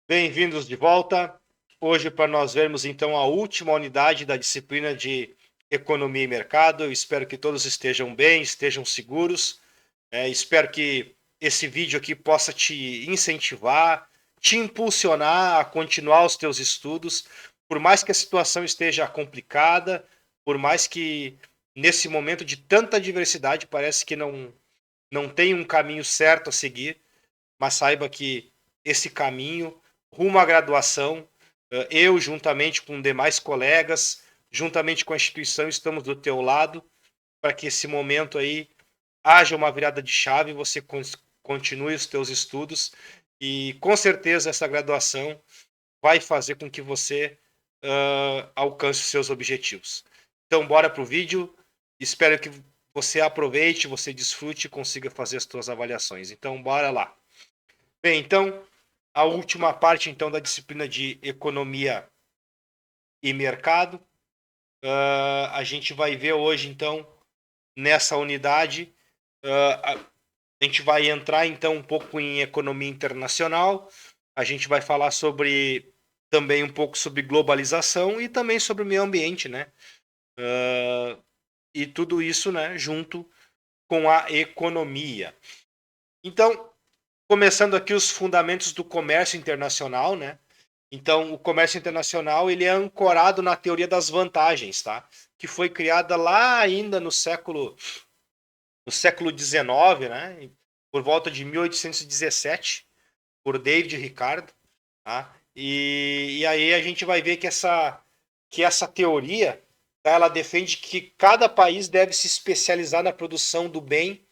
Bem-vindos de volta. Hoje, para nós vermos então a última unidade da disciplina de Economia e Mercado. Eu espero que todos estejam bem, estejam seguros. Espero que esse vídeo aqui possa te incentivar, te impulsionar a continuar os teus estudos, por mais que a situação esteja complicada, por mais que nesse momento de tanta diversidade parece que não tem um caminho certo a seguir, mas saiba que esse caminho rumo à graduação, eu juntamente com demais colegas, juntamente com a instituição, estamos do teu lado para que esse momento aí haja uma virada de chave, você continue os teus estudos e com certeza essa graduação vai fazer com que você alcance os seus objetivos. Então bora para o vídeo, espero que você aproveite, você desfrute e consiga fazer as suas avaliações. Então bora lá. Bem, então, a última parte então da disciplina de Economia e Mercado. A gente vai ver hoje, então, nessa unidade, a gente vai entrar então um pouco em economia internacional, a gente vai falar sobre também um pouco sobre globalização e também sobre o meio ambiente, né? E tudo isso, né, junto com a economia. Então, começando aqui os fundamentos do comércio internacional, né? Então, o comércio internacional ele é ancorado na teoria das vantagens, tá? Que foi criada lá ainda no século XIX, né? Por volta de 1817, por David Ricardo, tá? E aí a gente vai ver que essa teoria, tá? Ela defende que cada país deve se especializar na produção do bem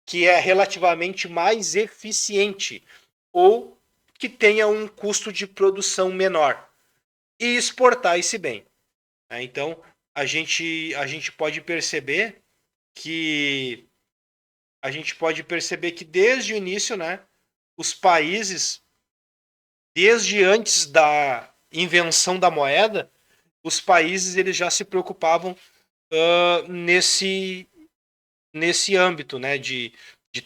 que é relativamente mais eficiente ou que tenha um custo de produção menor e exportar esse bem. Então, a gente pode perceber que desde o início, né, os países, desde antes da invenção da moeda, os países eles já se preocupavam nesse âmbito, né, de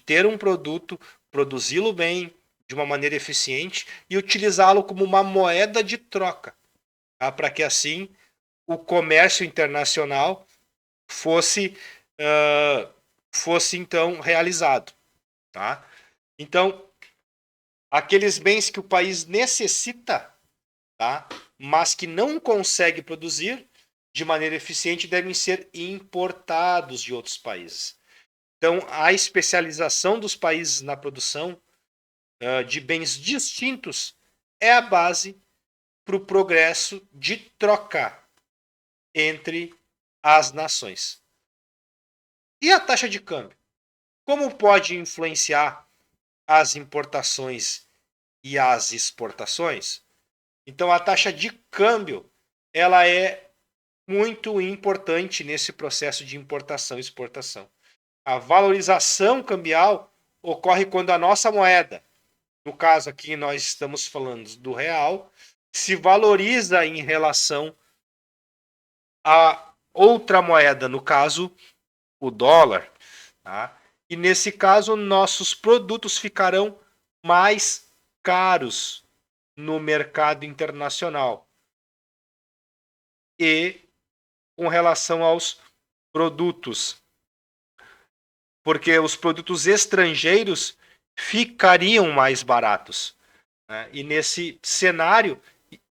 ter um produto, produzi-lo bem, de uma maneira eficiente e utilizá-lo como uma moeda de troca, tá? Para que assim o comércio internacional fosse uh, fosse então realizado, tá? Então, aqueles bens que o país necessita, tá? Mas que não consegue produzir de maneira eficiente devem ser importados de outros países. Então, a especialização dos países na produção de bens distintos é a base para o progresso de troca entre as nações. E a taxa de câmbio? Como pode influenciar as importações e as exportações? Então, a taxa de câmbio ela é muito importante nesse processo de importação e exportação. A valorização cambial ocorre quando a nossa moeda, no caso aqui nós estamos falando do real, se valoriza em relação a outra moeda, no caso o dólar. Tá? E nesse caso, nossos produtos ficarão mais caros no mercado internacional. E com relação aos produtos, porque os produtos estrangeiros ficariam mais baratos. Né? E nesse cenário,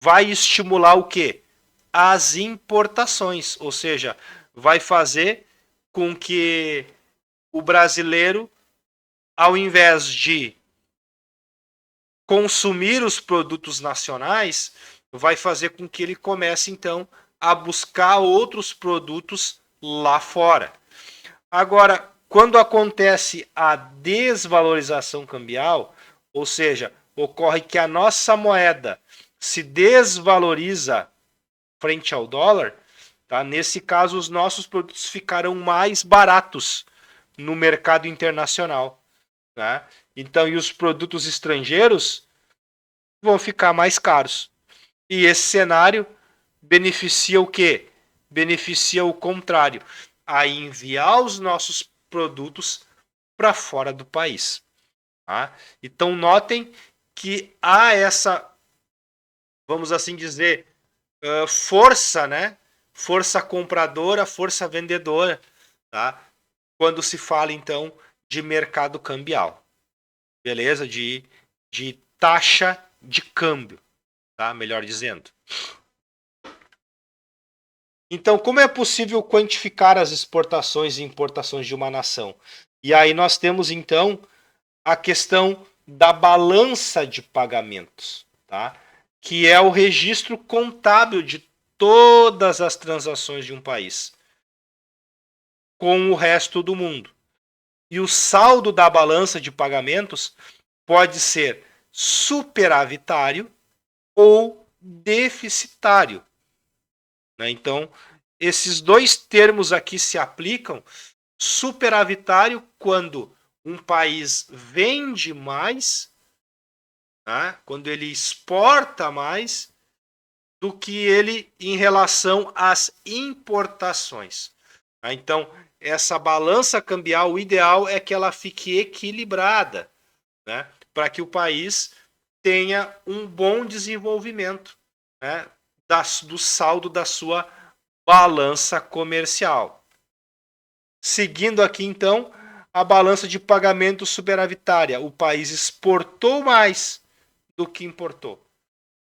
vai estimular o quê? As importações, ou seja, vai fazer com que o brasileiro, ao invés de consumir os produtos nacionais, vai fazer com que ele comece então a buscar outros produtos lá fora. Agora, quando acontece a desvalorização cambial, ou seja, ocorre que a nossa moeda se desvaloriza frente ao dólar, tá? Nesse caso os nossos produtos ficarão mais baratos no mercado internacional. Tá? Então, e os produtos estrangeiros vão ficar mais caros. E esse cenário beneficia o quê? Beneficia o contrário, a enviar os nossos produtos para fora do país. Tá? Então, notem que há vamos assim dizer, força, né? Força compradora, força vendedora, tá? Quando se fala, então, de mercado cambial, beleza? De taxa de câmbio, tá? Melhor dizendo. Então, como é possível quantificar as exportações e importações de uma nação? E aí nós temos, então, a questão da balança de pagamentos, tá? Que é o registro contábil de todas as transações de um país com o resto do mundo. E o saldo da balança de pagamentos pode ser superavitário ou deficitário, né? Então, esses dois termos aqui se aplicam. Superavitário quando um país vende mais, né? Quando ele exporta mais do que ele em relação às importações. Então, essa balança cambial, o ideal é que ela fique equilibrada, né? Para que o país tenha um bom desenvolvimento, né? Do saldo da sua balança comercial. Seguindo aqui, então, a balança de pagamento superavitária. O país exportou mais do que importou.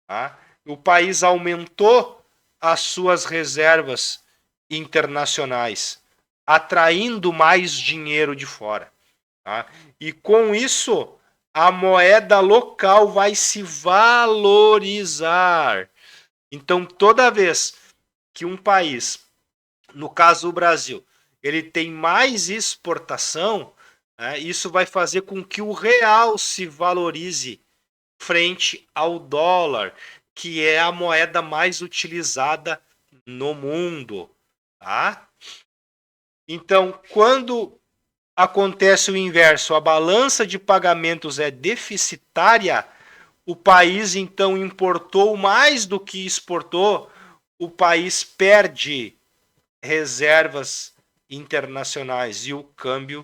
Tá? O país aumentou as suas reservas internacionais, atraindo mais dinheiro de fora. Tá? E com isso, a moeda local vai se valorizar. Então, toda vez que um país, no caso o Brasil, ele tem mais exportação, né, isso vai fazer com que o real se valorize frente ao dólar, que é a moeda mais utilizada no mundo. Tá? Então, quando acontece o inverso, a balança de pagamentos é deficitária, o país então importou mais do que exportou, o país perde reservas internacionais e o câmbio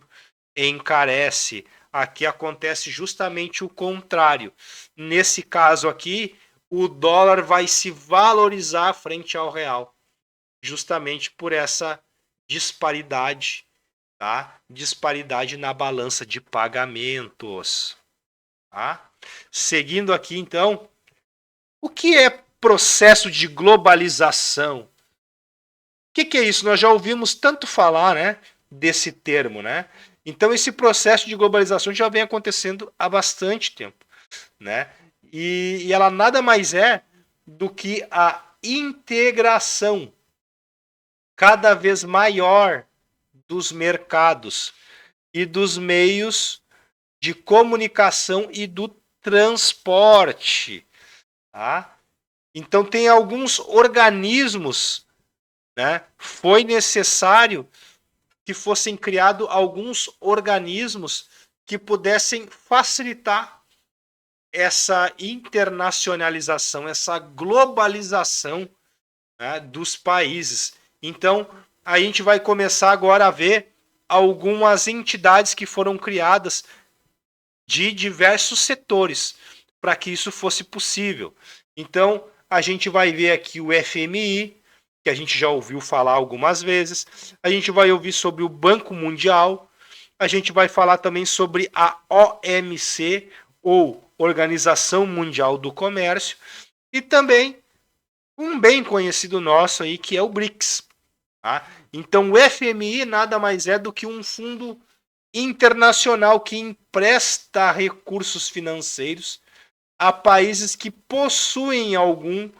encarece. Aqui acontece justamente o contrário. Nesse caso aqui, o dólar vai se valorizar frente ao real, justamente por essa disparidade, tá? Disparidade na balança de pagamentos, tá? Seguindo aqui então, o que é processo de globalização? O que é isso? Nós já ouvimos tanto falar, né, desse termo, né? Então esse processo de globalização já vem acontecendo há bastante tempo, né? E ela nada mais é do que a integração cada vez maior dos mercados e dos meios de comunicação e do transporte, tá? Então tem alguns organismos, né? Foi necessário que fossem criados alguns organismos que pudessem facilitar essa internacionalização, essa globalização, né, dos países. Então, a gente vai começar agora a ver algumas entidades que foram criadas de diversos setores para que isso fosse possível. Então, a gente vai ver aqui o FMI, que a gente já ouviu falar algumas vezes. A gente vai ouvir sobre o Banco Mundial. A gente vai falar também sobre a OMC, ou Organização Mundial do Comércio. E também um bem conhecido nosso aí, que é o BRICS. Tá? Então, o FMI nada mais é do que um fundo internacional que empresta recursos financeiros a países que possuem algum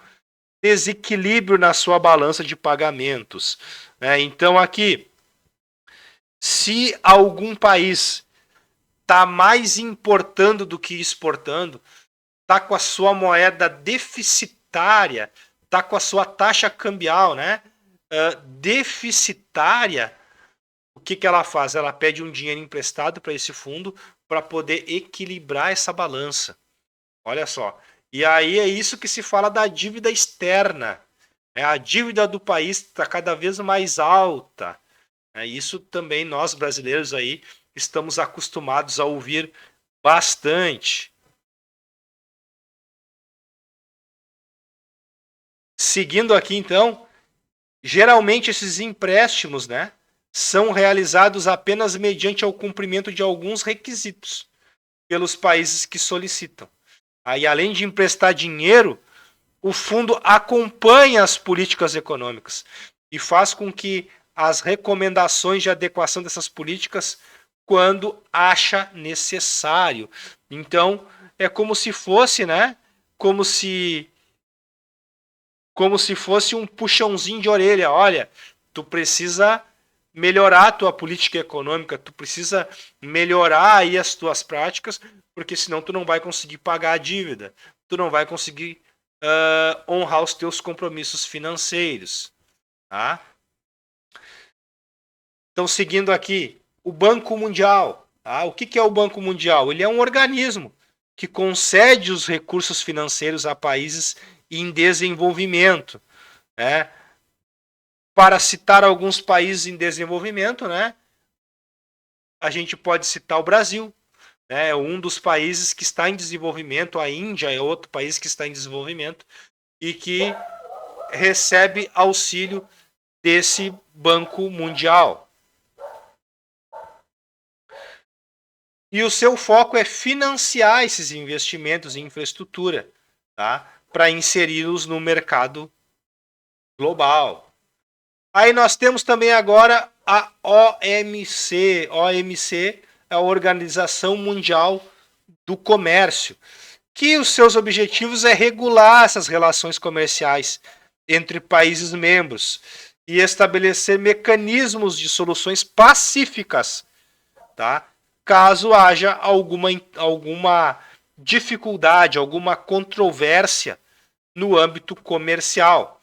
desequilíbrio na sua balança de pagamentos. Então, aqui, se algum país está mais importando do que exportando, está com a sua moeda deficitária, está com a sua taxa cambial, né, deficitária, o que ela faz? Ela pede um dinheiro emprestado para esse fundo para poder equilibrar essa balança. Olha só. E aí é isso que se fala da dívida externa. A dívida do país está cada vez mais alta. Isso também nós brasileiros aí estamos acostumados a ouvir bastante. seguindo aqui então, geralmente esses empréstimos, né, são realizados apenas mediante o cumprimento de alguns requisitos pelos países que solicitam. Aí, além de emprestar dinheiro, o fundo acompanha as políticas econômicas e faz com que as recomendações de adequação dessas políticas quando acha necessário. Então, é como se fosse, né? Como se fosse um puxãozinho de orelha. Olha, tu precisa melhorar a tua política econômica, tu precisa melhorar aí as tuas práticas, porque senão tu não vai conseguir pagar a dívida, tu não vai conseguir honrar os teus compromissos financeiros. Tá? Então, seguindo aqui, o Banco Mundial. Tá? O que é o Banco Mundial? Ele é um organismo que concede os recursos financeiros a países em desenvolvimento. Né? Para citar alguns países em desenvolvimento, né? A gente pode citar o Brasil, né? É um dos países que está em desenvolvimento, a Índia é outro país que está em desenvolvimento e que recebe auxílio desse Banco Mundial. E o seu foco é financiar esses investimentos em infraestrutura, tá? Para inseri-los no mercado global. Aí nós temos também agora a OMC. OMC é a Organização Mundial do Comércio, que os seus objetivos é regular essas relações comerciais entre países membros e estabelecer mecanismos de soluções pacíficas, tá? Caso haja alguma dificuldade, alguma controvérsia no âmbito comercial.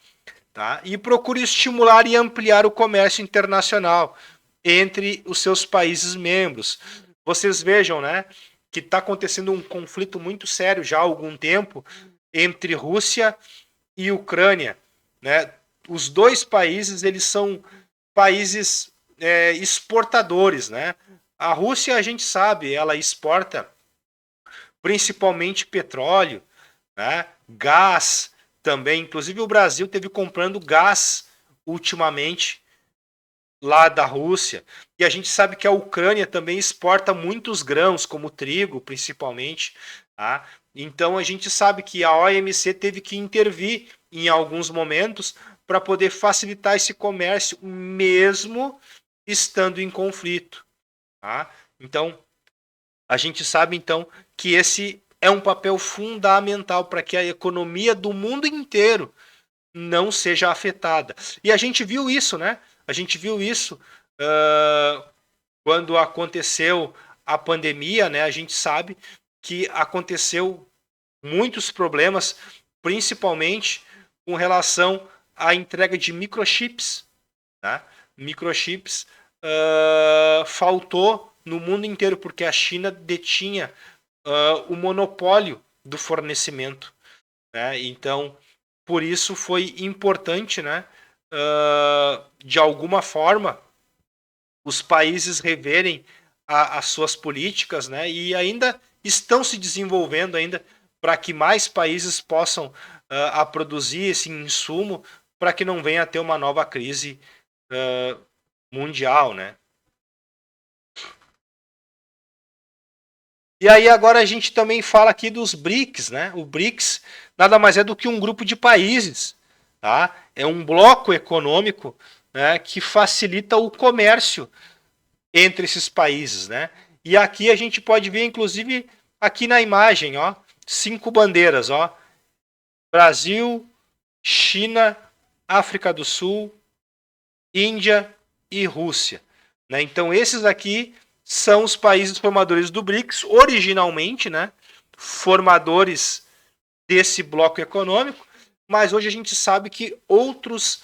Tá? E procure estimular e ampliar o comércio internacional entre os seus países membros. Vocês vejam, né, que está acontecendo um conflito muito sério já há algum tempo entre Rússia e Ucrânia. Né? Os dois países eles são países exportadores. Né? A Rússia, a gente sabe, ela exporta principalmente petróleo, né? Gás, também, inclusive o Brasil teve comprando gás ultimamente lá da Rússia. E a gente sabe que a Ucrânia também exporta muitos grãos, como trigo, principalmente. Tá? Então a gente sabe que a OMC teve que intervir em alguns momentos para poder facilitar esse comércio, mesmo estando em conflito. Tá? Então a gente sabe então que esse é um papel fundamental para que a economia do mundo inteiro não seja afetada. E a gente viu isso, né? A gente viu isso quando aconteceu a pandemia, né? A gente sabe que aconteceu muitos problemas, principalmente com relação à entrega de microchips. Né? Microchips faltou no mundo inteiro porque a China detinha o monopólio do fornecimento. Né? Então, por isso foi importante, né, de alguma forma, os países reverem as suas políticas, né, e ainda estão se desenvolvendo ainda para que mais países possam a produzir esse insumo para que não venha a ter uma nova crise mundial, né? E aí agora a gente também fala aqui dos BRICS, né? O BRICS nada mais é do que um grupo de países, tá? É um bloco econômico, né, que facilita o comércio entre esses países, né? E aqui a gente pode ver, inclusive, aqui na imagem, ó, 5 bandeiras, ó: Brasil, China, África do Sul, Índia e Rússia. Né? Então esses aqui são os países formadores do BRICS, originalmente, né, formadores desse bloco econômico, mas hoje a gente sabe que outros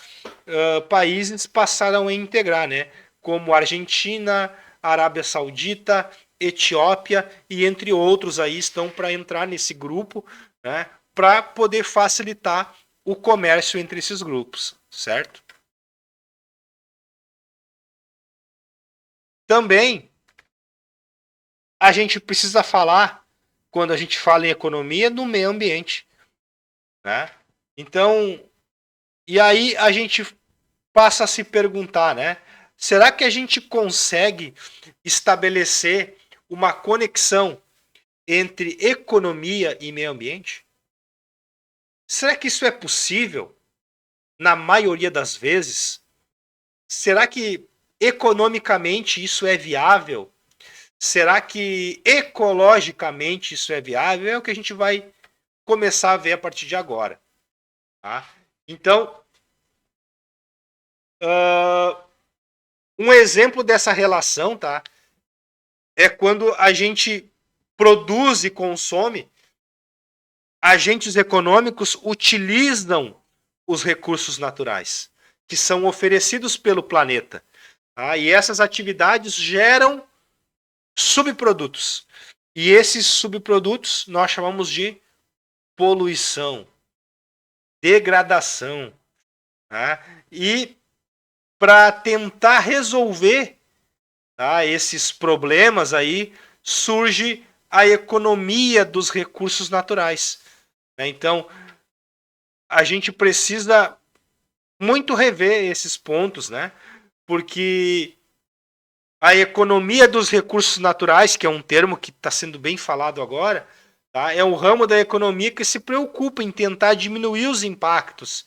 países passaram a integrar, né, como Argentina, Arábia Saudita, Etiópia e entre outros aí estão para entrar nesse grupo, né, para poder facilitar o comércio entre esses grupos, certo? Também a gente precisa falar, quando a gente fala em economia, do meio ambiente. Né? Então, E aí a gente passa a se perguntar, né? Será que a gente consegue estabelecer uma conexão entre economia e meio ambiente? Será que isso é possível na maioria das vezes? Será que economicamente isso é viável? Será que ecologicamente isso é viável? É o que a gente vai começar a ver a partir de agora. Tá? Então, um exemplo dessa relação, tá? É quando a gente produz e consome, agentes econômicos utilizam os recursos naturais que são oferecidos pelo planeta. Tá? E essas atividades geram subprodutos. E esses subprodutos nós chamamos de poluição, degradação. Tá? E para tentar resolver, tá, esses problemas aí, surge a economia dos recursos naturais. Então, a gente precisa muito rever esses pontos, né? Porque a economia dos recursos naturais, que é um termo que está sendo bem falado agora, tá? É um ramo da economia que se preocupa em tentar diminuir os impactos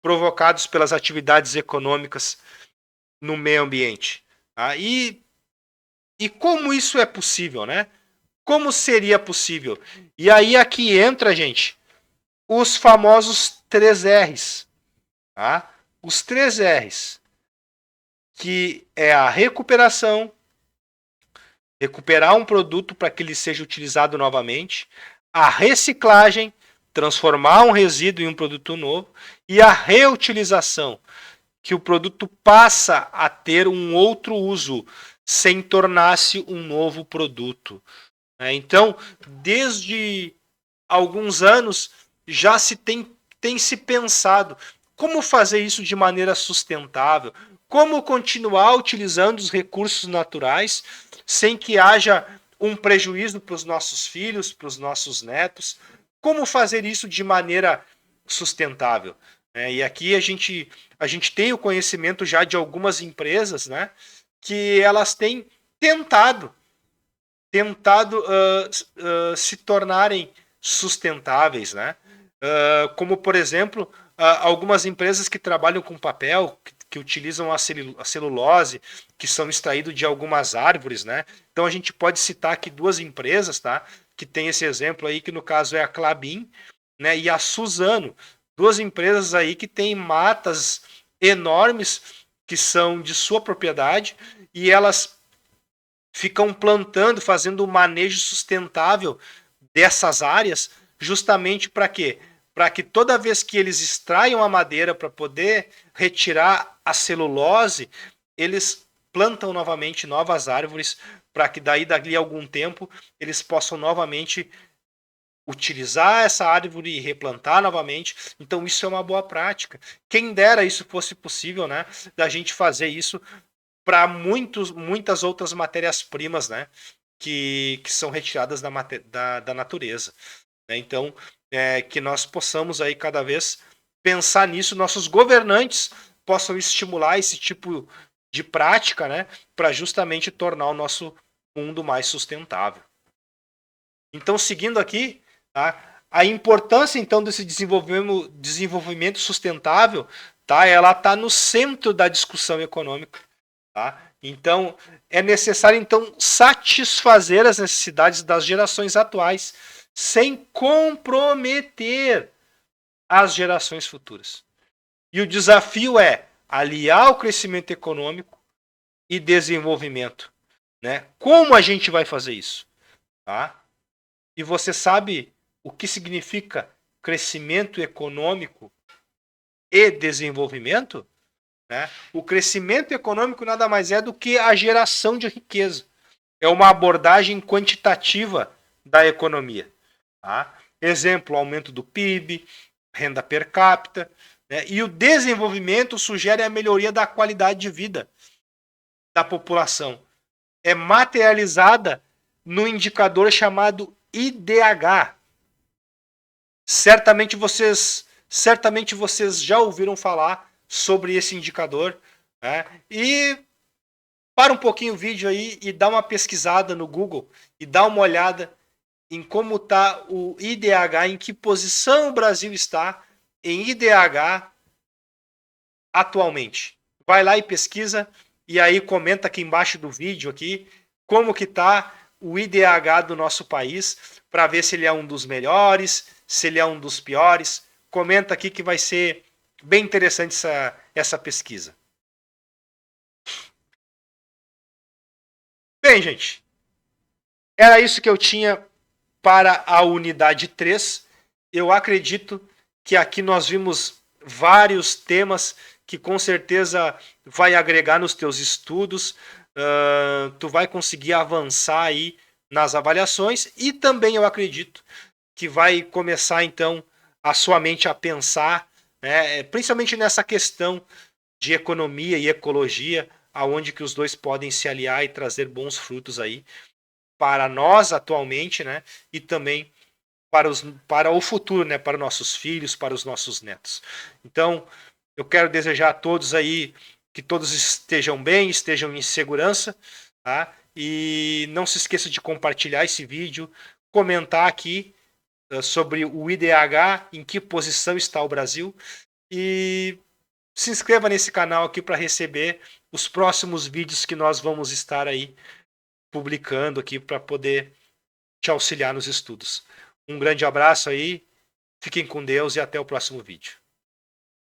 provocados pelas atividades econômicas no meio ambiente. Tá? E como isso é possível, né? Como seria possível? E aí aqui entra, gente, os famosos 3 R's. Tá? Os 3 R's, que é a recuperação, recuperar um produto para que ele seja utilizado novamente, a reciclagem, transformar um resíduo em um produto novo, e a reutilização, que o produto passa a ter um outro uso, sem tornar-se um novo produto. Então, desde alguns anos, já tem se pensado como fazer isso de maneira sustentável, como continuar utilizando os recursos naturais sem que haja um prejuízo para os nossos filhos, para os nossos netos, como fazer isso de maneira sustentável. E aqui a gente tem o conhecimento já de algumas empresas, né, que elas têm tentado se tornarem sustentáveis, né? Como, por exemplo, algumas empresas que trabalham com papel, que utilizam a celulose, que são extraídos de algumas árvores, né? Então a gente pode citar aqui 2 empresas, tá? Que tem esse exemplo aí, que no caso é a Klabin, né? E a Suzano, 2 empresas aí que têm matas enormes que são de sua propriedade e elas ficam plantando, fazendo o manejo sustentável dessas áreas, justamente para quê? Para que toda vez que eles extraiam a madeira para poder retirar a celulose, eles plantam novamente novas árvores para que dali a algum tempo eles possam novamente utilizar essa árvore e replantar novamente. Então isso é uma boa prática. Quem dera isso fosse possível, né? Da gente fazer isso para muitas outras matérias-primas, né? Que são retiradas da natureza. Né? Então, que nós possamos aí cada vez pensar nisso, nossos governantes possam estimular esse tipo de prática, né? Para justamente tornar o nosso mundo mais sustentável. Então, seguindo aqui, tá? A importância então desse desenvolvimento sustentável, tá? Ela está no centro da discussão econômica. Tá? Então, é necessário então satisfazer as necessidades das gerações atuais, sem comprometer as gerações futuras. E o desafio é aliar o crescimento econômico e desenvolvimento. Né? Como a gente vai fazer isso? Tá? E você sabe o que significa crescimento econômico e desenvolvimento? Né? O crescimento econômico nada mais é do que a geração de riqueza. É uma abordagem quantitativa da economia. Tá? Exemplo, aumento do PIB, renda per capita. Né? E o desenvolvimento sugere a melhoria da qualidade de vida da população. É materializada no indicador chamado IDH. Certamente vocês certamente vocês já ouviram falar sobre esse indicador, né? E para um pouquinho o vídeo aí e dá uma pesquisada no Google e dá uma olhada em como está o IDH, em que posição o Brasil está em IDH atualmente. Vai lá e pesquisa e aí comenta aqui embaixo do vídeo aqui como que está o IDH do nosso país para ver se ele é um dos melhores, se ele é um dos piores. Comenta aqui que vai ser bem interessante essa pesquisa. Bem, gente, era isso que eu tinha para a unidade 3. Eu acredito que aqui nós vimos vários temas que com certeza vai agregar nos teus estudos. Tu vai conseguir avançar aí nas avaliações e também eu acredito que vai começar então a sua mente a pensar, né, principalmente nessa questão de economia e ecologia, aonde que os dois podem se aliar e trazer bons frutos aí para nós atualmente, né, e também para o futuro, né, para nossos filhos, para os nossos netos. Então, eu quero desejar a todos aí que todos estejam bem, estejam em segurança, tá? E não se esqueça de compartilhar esse vídeo, comentar aqui sobre o IDH, em que posição está o Brasil, e se inscreva nesse canal aqui para receber os próximos vídeos que nós vamos estar aí publicando aqui para poder te auxiliar nos estudos. Um grande abraço aí, fiquem com Deus e até o próximo vídeo.